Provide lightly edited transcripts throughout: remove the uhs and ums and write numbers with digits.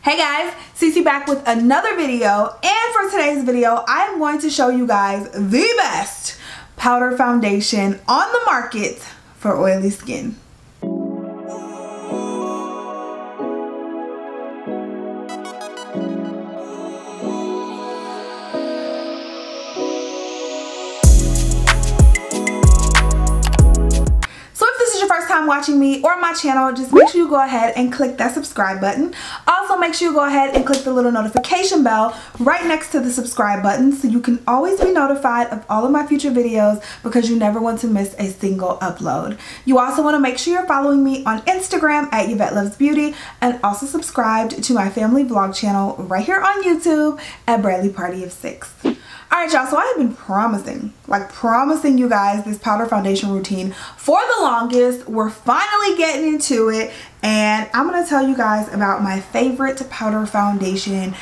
Hey guys, Cece back with another video, and for today's video I am going to show you guys the best powder foundation on the market for oily skin. Watching me or my channel, just make sure you go ahead and click that subscribe button. Also make sure you go ahead and click the little notification bell right next to the subscribe button so you can always be notified of all of my future videos, because you never want to miss a single upload. You also want to make sure you're following me on Instagram at YvetteLuvsBeauty, and also subscribe to my family vlog channel right here on YouTube at Bradley Party of 6. Alright y'all, so I have been promising you guys this powder foundation routine for the longest. We're finally getting into it, and I'm going to tell you guys about my favorite powder foundation,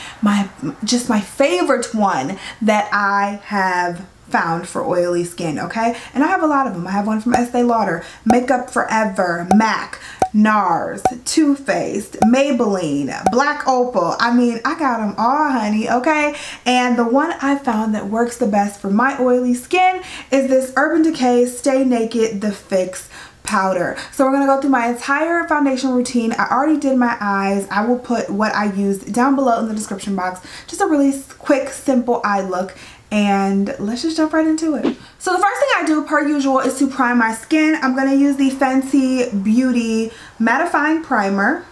just my favorite one that I have found for oily skin, okay? And I have a lot of them. I have one from Estee Lauder, Makeup Forever, MAC, NARS, Too Faced, Maybelline, Black Opal. I mean, I got them all, honey, okay? And the one I found that works the best for my oily skin is this Urban Decay Stay Naked The Fix powder. So we're going to go through my entire foundation routine. I already did my eyes. I will put what I used down below in the description box. Just a really quick, simple eye look. And let's just jump right into it. So the first thing I do per usual is to prime my skin. I'm going to use the Fenty Beauty Mattifying Primer.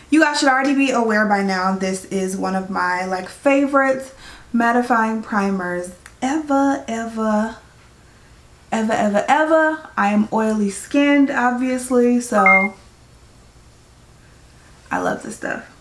You guys should already be aware by now this is one of my favorite mattifying primers ever. I am oily skinned, obviously, so I love this stuff.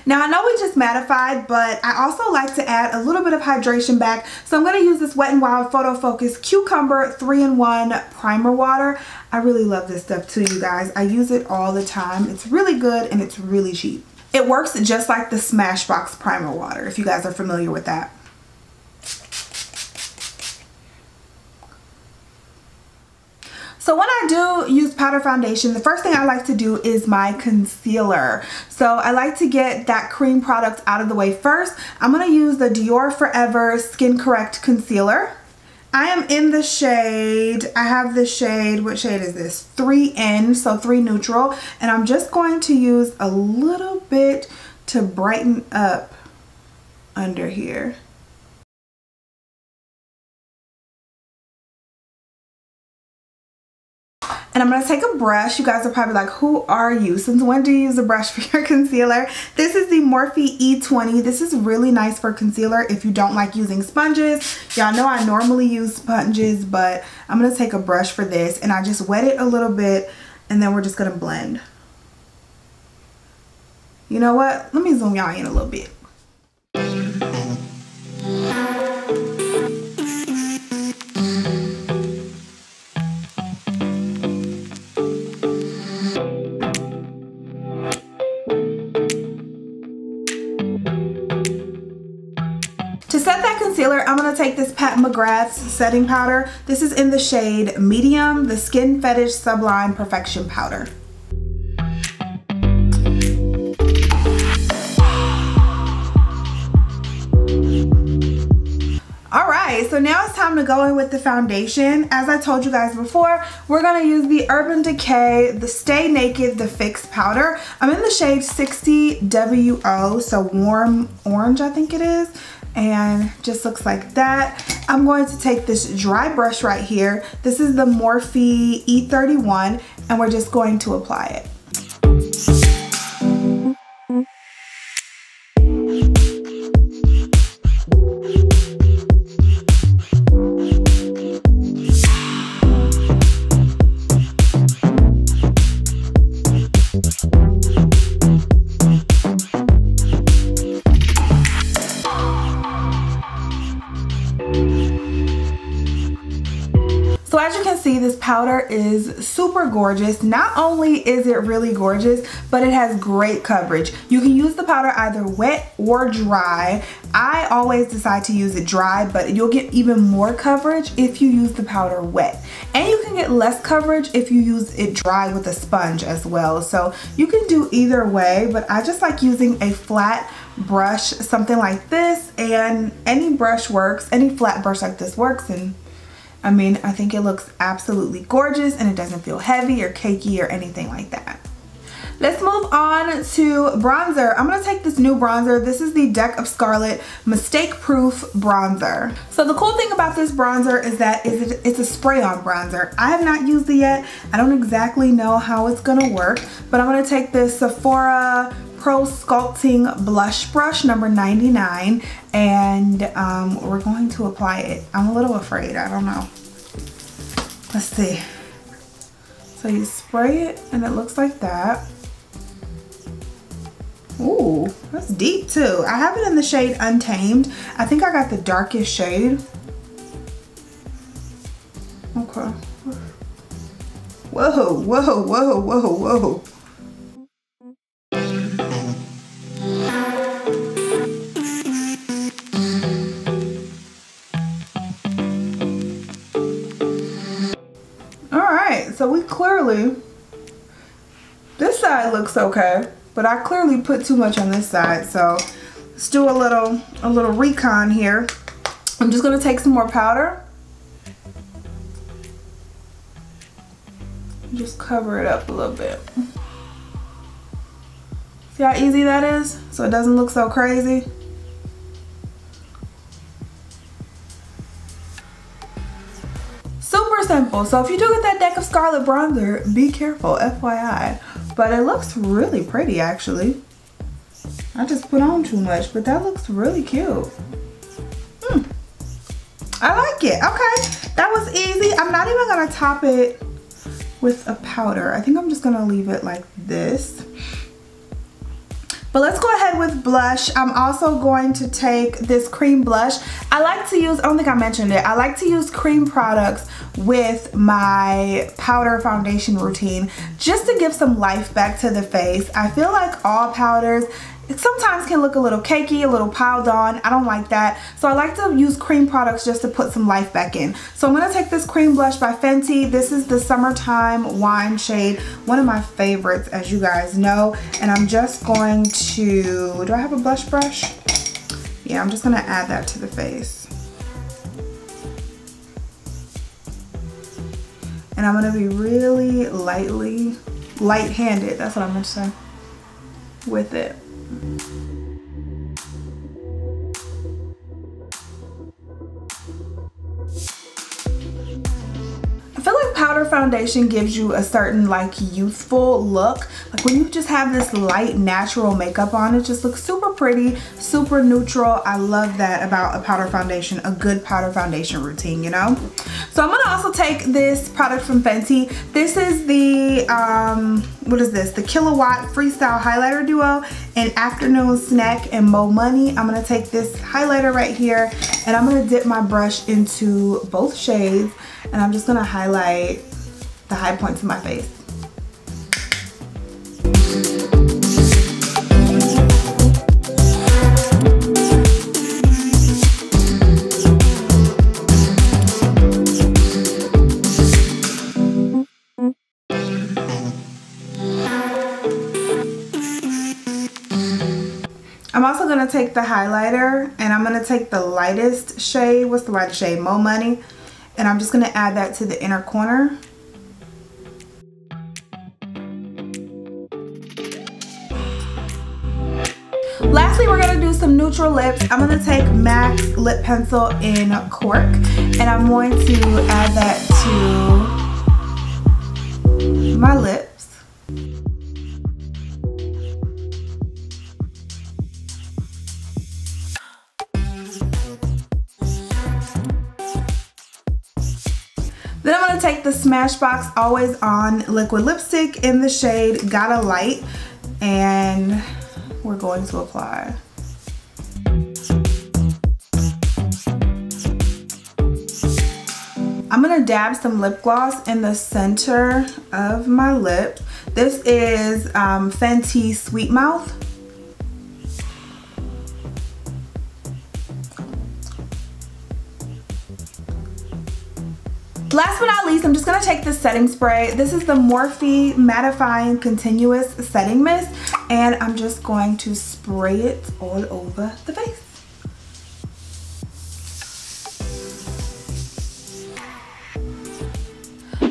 Now I know we just mattified, but I also like to add a little bit of hydration back. So I'm going to use this Wet n Wild Photo Focus Cucumber 3-in-1 Primer Water. I really love this stuff too, you guys. I use it all the time. It's really good and it's really cheap. It works just like the Smashbox Primer Water, if you guys are familiar with that. So when I do use powder foundation, the first thing I like to do is my concealer. So I like to get that cream product out of the way first. I'm going to use the Dior Forever Skin Correct Concealer. I am in the shade, I have the shade, what shade is this? 3N, so 3 neutral. And I'm just going to use a little bit to brighten up under here. And I'm going to take a brush. You guys are probably like, who are you? Since when do you use a brush for your concealer? This is the Morphe E20. This is really nice for concealer if you don't like using sponges. Y'all know I normally use sponges, but I'm going to take a brush for this. And I just wet it a little bit, and then we're just going to blend. You know what? Let me zoom y'all in a little bit. To set that concealer, I'm going to take this Pat McGrath's setting powder. This is in the shade Medium, the Skin Fetish Sublime Perfection Powder. Alright, so now it's time to go in with the foundation. As I told you guys before, we're going to use the Urban Decay, the Stay Naked, the Fix powder. I'm in the shade 60 WO, so warm orange I think it is. And just looks like that. I'm going to take this dry brush right here. This is the Morphe E31, and we're just going to apply it. see, this powder is super gorgeous. Not only is it really gorgeous, but it has great coverage. You can use the powder either wet or dry. I always decide to use it dry, but you'll get even more coverage if you use the powder wet. And you can get less coverage if you use it dry with a sponge as well. So you can do either way, but I just like using a flat brush, something like this, and any brush works. Any flat brush like this works, and I mean, I think it looks absolutely gorgeous and it doesn't feel heavy or cakey or anything like that. Let's move on to bronzer. I'm gonna take this new bronzer. This is the Deck of Scarlet Mistake Proof Bronzer. So the cool thing about this bronzer is that it's a spray-on bronzer. I have not used it yet. I don't exactly know how it's gonna work, but I'm gonna take this Sephora Pro Sculpting Blush Brush number 99, and we're going to apply it. I'm a little afraid, I don't know. Let's see. So you spray it and it looks like that. Ooh, that's deep too. I have it in the shade Untamed. I think I got the darkest shade. Okay. Whoa, whoa, whoa, whoa, whoa. So we clearly, this side looks okay, but I clearly put too much on this side. So let's do a little recon here. I'm just gonna take some more powder. Just cover it up a little bit. See how easy that is? So it doesn't look so crazy. Super simple. So if you do get that Deck of Scarlet bronzer, be careful, FYI. But it looks really pretty actually. I just put on too much, but that looks really cute. I like it. Okay, that was easy. I'm not even gonna top it with a powder. I think I'm just gonna leave it like this. But let's go ahead with blush. I'm also going to take this cream blush. I like to use, I don't think I mentioned it, I like to use cream products with my powder foundation routine just to give some life back to the face. I feel like all powders, it sometimes can look a little cakey, a little piled on. I don't like that. So I like to use cream products just to put some life back in. So I'm gonna take this cream blush by Fenty. This is the Summertime Wine shade, one of my favorites, as you guys know. And I'm just going to, do I have a blush brush? Yeah, I'm just gonna add that to the face. And I'm gonna be really light-handed, that's what I meant to say, with it. I feel like powder foundation gives you a certain like youthful look. Like when you just have this light natural makeup on, it just looks super pretty, super neutral. I love that about a powder foundation, a good powder foundation routine, you know? So I'm gonna also take this product from Fenty. This is the, what is this? The Kilowatt Freestyle Highlighter Duo in Afternoon Snack and Mo Money. I'm gonna take this highlighter right here and I'm gonna dip my brush into both shades and I'm just gonna highlight the high points of my face. I'm also gonna take the highlighter and I'm gonna take the lightest shade. What's the lightest shade? Mo Money. And I'm just gonna add that to the inner corner. Lastly, we're gonna do some neutral lips. I'm gonna take MAC's lip pencil in Cork and I'm going to add that to my lips. Then I'm going to take the Smashbox Always On liquid lipstick in the shade Gotta Light and we're going to apply. I'm gonna dab some lip gloss in the center of my lip. This is Fenty Sweet Mouth. Last but not least, I'm just gonna take this setting spray. This is the Morphe Mattifying Continuous Setting Mist, and I'm just going to spray it all over the face.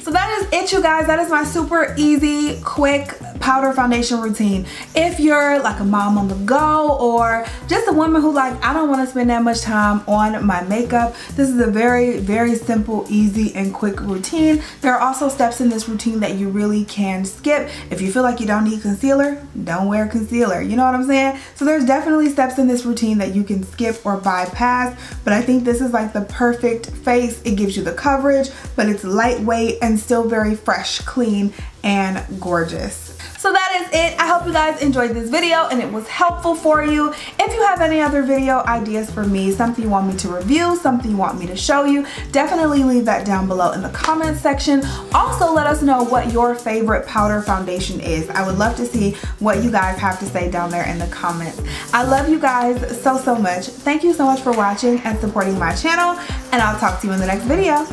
So that is it, you guys. That is my super easy, quick powder foundation routine. If you're like a mom on the go, or just a woman who like, I don't want to spend that much time on my makeup, this is a very, very simple, easy, and quick routine. There are also steps in this routine that you really can skip. If you feel like you don't need concealer, don't wear concealer. You know what I'm saying? So there's definitely steps in this routine that you can skip or bypass, but I think this is like the perfect face. It gives you the coverage, but it's lightweight and still very fresh, clean, and gorgeous. So that is it. I hope you guys enjoyed this video and it was helpful for you. If you have any other video ideas for me, something you want me to review, something you want me to show you, definitely leave that down below in the comments section. Also, let us know what your favorite powder foundation is. I would love to see what you guys have to say down there in the comments. I love you guys so, so much. Thank you so much for watching and supporting my channel, and I'll talk to you in the next video.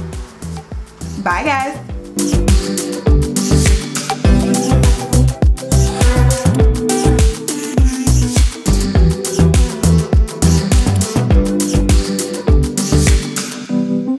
Bye, guys.